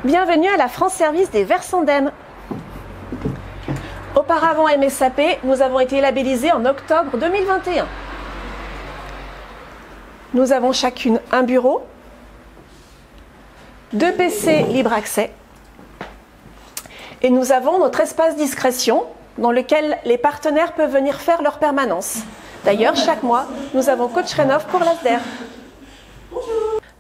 Bienvenue à la France Service des Verts Sandem. Auparavant MSAP, nous avons été labellisés en octobre 2021. Nous avons chacune un bureau, 2 PC libre accès et nous avons notre espace discrétion dans lequel les partenaires peuvent venir faire leur permanence. D'ailleurs, chaque mois, nous avons coach rénov pour l'ASDER.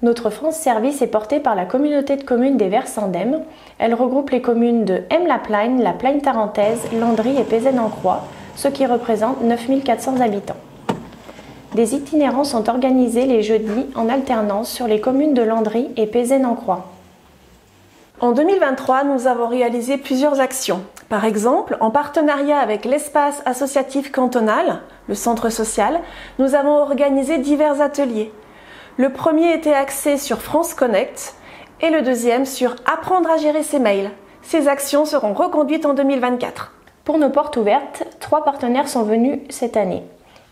Notre France Service est portée par la communauté de communes des Verts Sandem. Elle regroupe les communes de M-la-Plagne, la Plagne tarentaise, Landry et Pézène-en-Croix, ce qui représente 9400 habitants. Des itinérants sont organisés les jeudis en alternance sur les communes de Landry et Pézène-en-Croix. En 2023, nous avons réalisé plusieurs actions. Par exemple, en partenariat avec l'espace associatif cantonal, le centre social, nous avons organisé divers ateliers. Le premier était axé sur France Connect et le deuxième sur apprendre à gérer ses mails. Ces actions seront reconduites en 2024. Pour nos portes ouvertes, 3 partenaires sont venus cette année.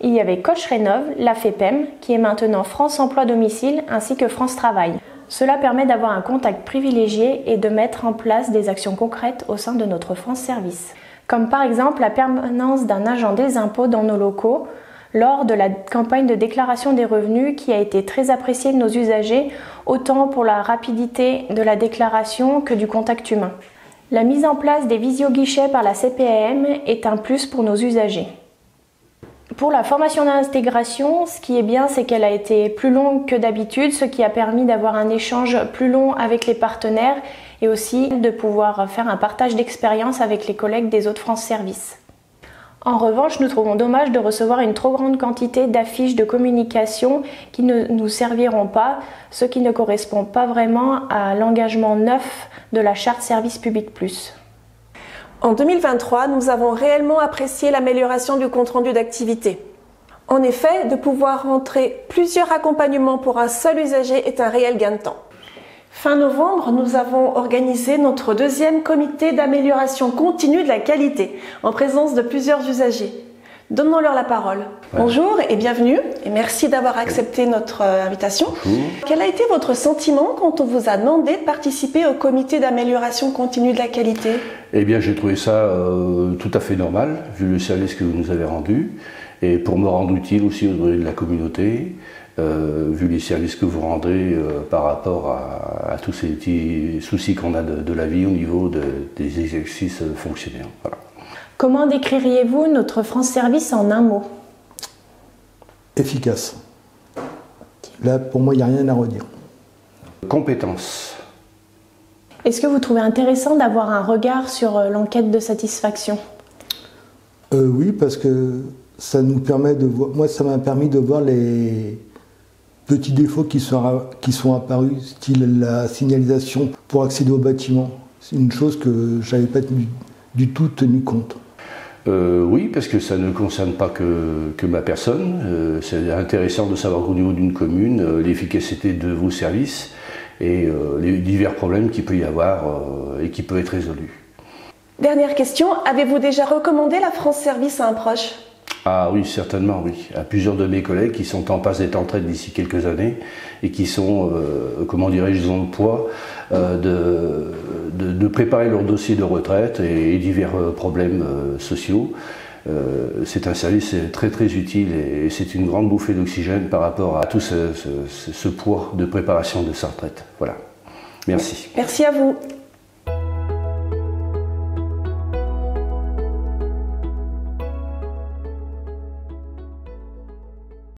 Il y avait Coach Rénov, la FEPEM, qui est maintenant France Emploi Domicile, ainsi que France Travail. Cela permet d'avoir un contact privilégié et de mettre en place des actions concrètes au sein de notre France Service. Comme par exemple la permanence d'un agent des impôts dans nos locaux, lors de la campagne de déclaration des revenus qui a été très appréciée de nos usagers, autant pour la rapidité de la déclaration que du contact humain. La mise en place des visio-guichets par la CPAM est un plus pour nos usagers. Pour la formation d'intégration, ce qui est bien, c'est qu'elle a été plus longue que d'habitude, ce qui a permis d'avoir un échange plus long avec les partenaires et aussi de pouvoir faire un partage d'expérience avec les collègues des autres France Service. En revanche, nous trouvons dommage de recevoir une trop grande quantité d'affiches de communication qui ne nous serviront pas, ce qui ne correspond pas vraiment à l'engagement neuf de la charte Service Public Plus. En 2023, nous avons réellement apprécié l'amélioration du compte-rendu d'activité. En effet, de pouvoir rentrer plusieurs accompagnements pour un seul usager est un réel gain de temps. Fin novembre, nous avons organisé notre deuxième comité d'amélioration continue de la qualité, en présence de plusieurs usagers. Donnons-leur la parole. Bonjour et bienvenue, et merci d'avoir accepté notre invitation. Bonjour. Quel a été votre sentiment quand on vous a demandé de participer au comité d'amélioration continue de la qualité? Eh bien, j'ai trouvé ça tout à fait normal, vu le service que vous nous avez rendu, et pour me rendre utile aussi au niveau de la communauté, vu les services que vous rendez par rapport à tous ces petits soucis qu'on a de la vie au niveau des exercices fonctionnaires. Voilà. Comment décririez-vous notre France Service en un mot? Efficace. Là, pour moi, il n'y a rien à redire. Compétence. Est-ce que vous trouvez intéressant d'avoir un regard sur l'enquête de satisfaction? Oui, parce que ça nous permet de voir. Moi, ça m'a permis de voir les petits défauts qui sont apparus, style la signalisation pour accéder au bâtiment. C'est une chose que je n'avais pas du tout tenu compte. Oui, parce que ça ne concerne pas que ma personne. C'est intéressant de savoir qu'au niveau d'une commune, l'efficacité de vos services et les divers problèmes qu'il peut y avoir et qui peuvent être résolus. Dernière question, avez-vous déjà recommandé la France Service à un proche? Ah oui, certainement, oui. À plusieurs de mes collègues qui sont en passe d'être en retraite d'ici quelques années et qui sont, comment dirais-je, ils ont le poids de préparer leur dossier de retraite et divers problèmes sociaux. C'est un service très très utile et c'est une grande bouffée d'oxygène par rapport à tout ce poids de préparation de sa retraite. Voilà. Merci. Merci à vous.